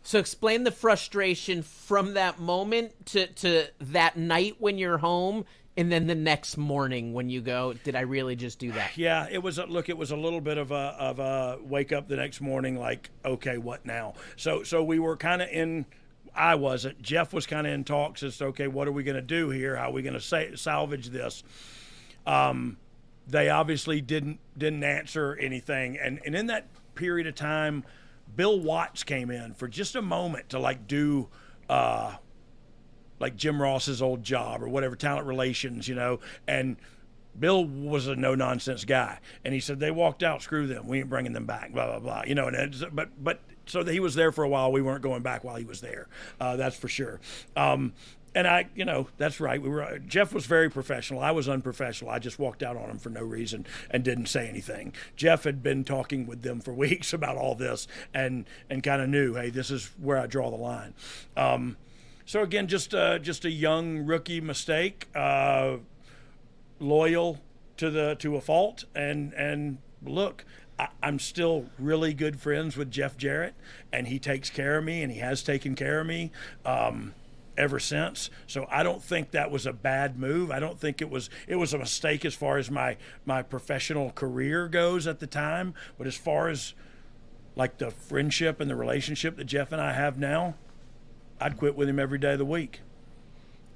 So explain the frustration from that moment to that night when you're home, and then the next morning when you go, did I really just do that? Yeah, it was it was a little bit of a wake up the next morning, like, okay, what now? So we were kind of in. I wasn't. Jeff was kind of in talks as to, okay, what are we going to do here? How are we going to salvage this? They obviously didn't answer anything, and in that period of time, Bill Watts came in for just a moment to like do like Jim Ross's old job or whatever, talent relations, and Bill was a no nonsense guy, and he said they walked out, screw them, we ain't bringing them back, blah blah blah, but so he was there for a while. We weren't going back while he was there, that's for sure. And I, that's right. Jeff was very professional. I was unprofessional. I just walked out on him for no reason and didn't say anything. Jeff had been talking with them for weeks about all this and kind of knew, hey, this is where I draw the line. So again, just a young rookie mistake, loyal to a fault, and look. I'm still really good friends with Jeff Jarrett, and he takes care of me, and he has taken care of me ever since. So I don't think that was a bad move. I don't think it was a mistake as far as my professional career goes at the time. But as far as like the friendship and the relationship that Jeff and I have now, I'd quit with him every day of the week.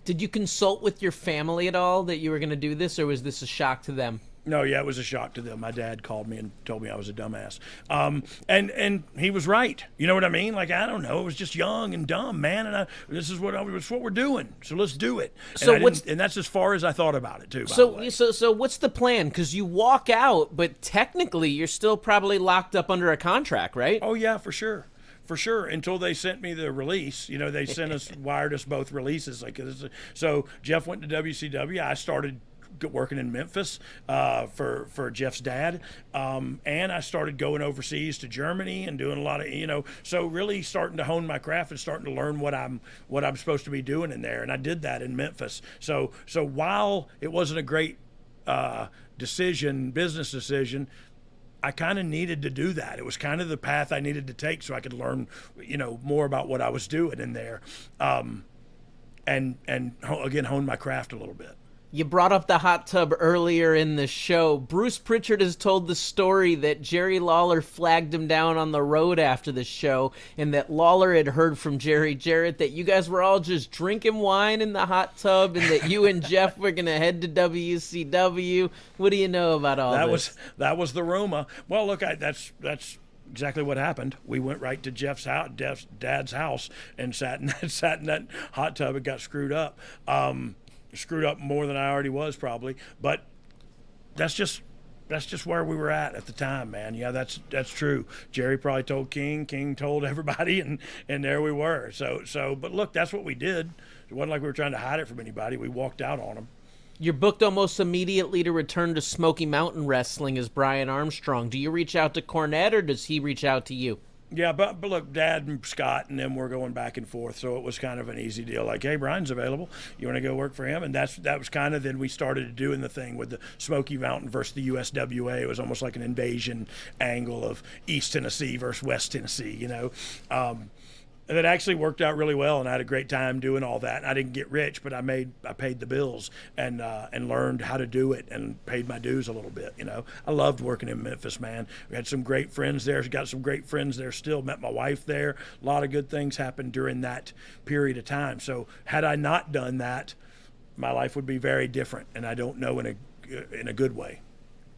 Did you consult with your family at all that you were going to do this, or was this a shock to them? No, yeah, it was a shock to them. My dad called me and told me I was a dumbass. And he was right. You know what I mean? Like, I don't know. I was just young and dumb, man. And this is what we're doing. So let's do it. So and that's as far as I thought about it too. By the way. So what's the plan? Because you walk out, but technically you're still probably locked up under a contract, right? Oh yeah, for sure. For sure, until they sent me the release. They sent us, wired us both releases. So Jeff went to WCW. I started working in Memphis for Jeff's dad, and I started going overseas to Germany and doing a lot of so really starting to hone my craft and starting to learn what I'm supposed to be doing in there, and I did that in Memphis. So while it wasn't a great business decision, I kind of needed to do that. It was kind of the path I needed to take so I could learn more about what I was doing in there, and again hone my craft a little bit. You brought up the hot tub earlier in the show. Bruce Pritchard has told the story that Jerry Lawler flagged him down on the road after the show, and that Lawler had heard from Jerry Jarrett that you guys were all just drinking wine in the hot tub, and that you and Jeff were going to head to WCW. What do you know about all this? That was the rumor. Well, look, that's exactly what happened. We went right to Jeff's dad's house, and sat in that hot tub and got screwed up. Screwed up more than I already was probably, but that's just where we were at the time, man. Yeah, that's true. Jerry probably told King told everybody, and there we were. So but look, that's what we did. It wasn't like we were trying to hide it from anybody. We walked out on them. You're booked almost immediately to return to Smoky Mountain Wrestling as Brian Armstrong. Do you reach out to Cornette, or does he reach out to you? Yeah, but look, Dad and Scott and them were going back and forth, so it was kind of an easy deal. Like, hey, Brian's available. You want to go work for him? And that was kind of, then we started doing the thing with the Smoky Mountain versus the USWA. It was almost like an invasion angle of East Tennessee versus West Tennessee, And it actually worked out really well, and I had a great time doing all that. I didn't get rich, but I paid the bills and learned how to do it and paid my dues a little bit. I loved working in Memphis, man. We had some great friends there. Got some great friends there still. Met my wife there. A lot of good things happened during that period of time. So had I not done that, my life would be very different, and I don't know in a good way.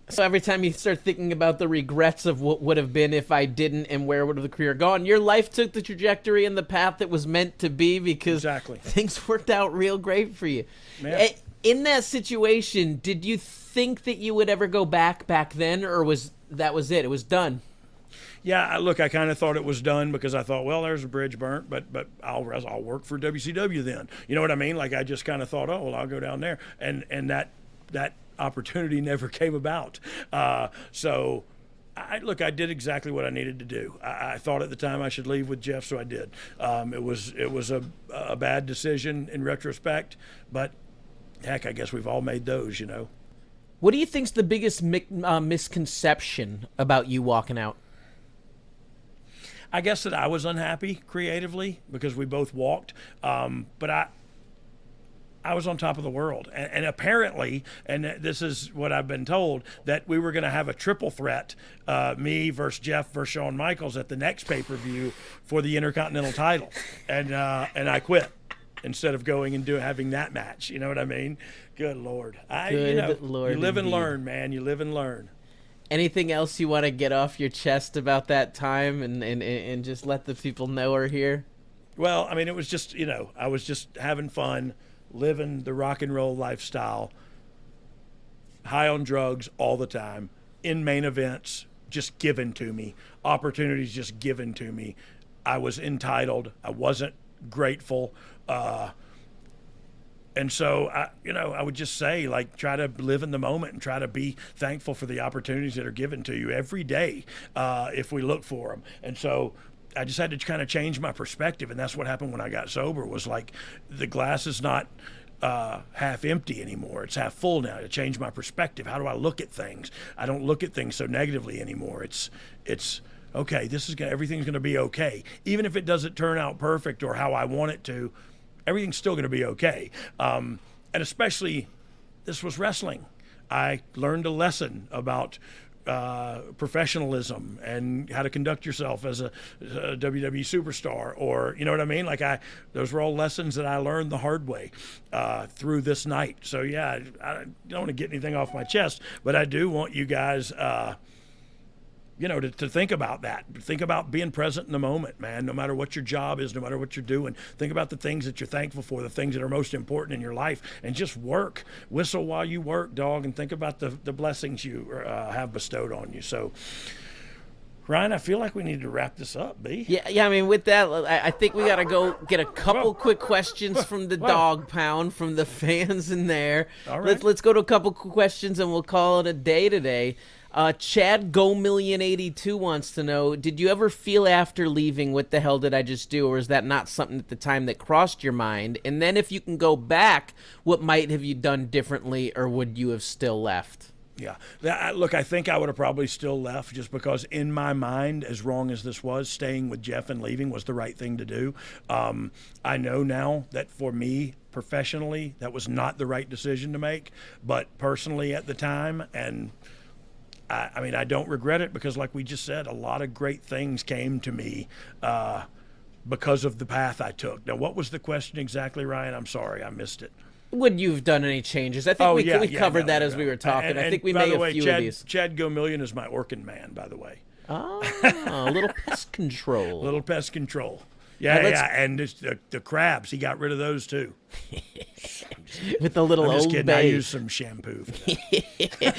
So every time you start thinking about the regrets of what would have been if I didn't, and where would have the career gone, your life took the trajectory and the path that was meant to be, because exactly. Things worked out real great for you. Man. In that situation, did you think that you would ever go back then, or was it? It was done? Yeah, look, I kind of thought it was done, because I thought, well, there's a bridge burnt, but I'll work for WCW then. You know what I mean? Like, I just kind of thought, oh, well, I'll go down there, and that opportunity never came about. So I did exactly what I needed to do. I thought at the time I should leave with Jeff, so I did. It was a bad decision in retrospect, but heck, I guess we've all made those, What do you think's the biggest misconception about you walking out? I guess that I was unhappy creatively because we both walked, but I was on top of the world. And apparently, and this is what I've been told, that we were going to have a triple threat, me versus Jeff versus Shawn Michaels at the next pay-per-view for the Intercontinental title. And I quit instead of going and having that match. You know what I mean? Good Lord. Lord, you live and indeed. learn, man. You live and learn. Anything else you want to get off your chest about that time and just let the people know are here? Well, I mean, it was just, I was just having fun, living the rock and roll lifestyle, high on drugs all the time, in main events just given to me, opportunities just given to me. I was entitled. I wasn't grateful. And so, I would just say, like, try to live in the moment and try to be thankful for the opportunities that are given to you every day if we look for them. And so I just had to kind of change my perspective, and that's what happened when I got sober, was like the glass is not half empty anymore. It's half full now. To change my perspective. How do I look at things? I don't look at things so negatively anymore. It's okay, everything's going to be okay. Even if it doesn't turn out perfect or how I want it to, everything's still going to be okay. And especially, this was wrestling. I learned a lesson about professionalism and how to conduct yourself as a WWE superstar, or you know what I mean? Like those were all lessons that I learned the hard way through this night. So yeah, I don't want to get anything off my chest, but I do want you guys to think about that. Think about being present in the moment, man. No matter what your job is, no matter what you're doing, think about the things that you're thankful for, the things that are most important in your life, and just work. Whistle while you work, dog, and think about the blessings you have bestowed on you. So, Ryan, I feel like we need to wrap this up, B. Yeah. I mean, with that, I think we got to go get a couple quick questions from the Dog Pound, from the fans in there. All right. Let's go to a couple quick questions, and we'll call it a day today. Chad GoMillion82 wants to know, did you ever feel after leaving, what the hell did I just do? Or is that not something at the time that crossed your mind? And then if you can go back, what might have you done differently, or would you have still left? Yeah. Look, I think I would have probably still left, just because in my mind, as wrong as this was, staying with Jeff and leaving was the right thing to do. I know now that for me, professionally, that was not the right decision to make. But personally at the time, and I mean, I don't regret it, because like we just said, a lot of great things came to me because of the path I took. Now, what was the question exactly, Ryan? I'm sorry, I missed it. Would you have done any changes? I think we covered that as we were talking. And I think we by made the way, a few Chad, of these. Chad GoMillion is my Orkin man, by the way. Oh, a little pest control. Little pest control. Yeah, and the crabs, he got rid of those too. With the little I'm just Old kidding. Bay. I used some shampoo for that.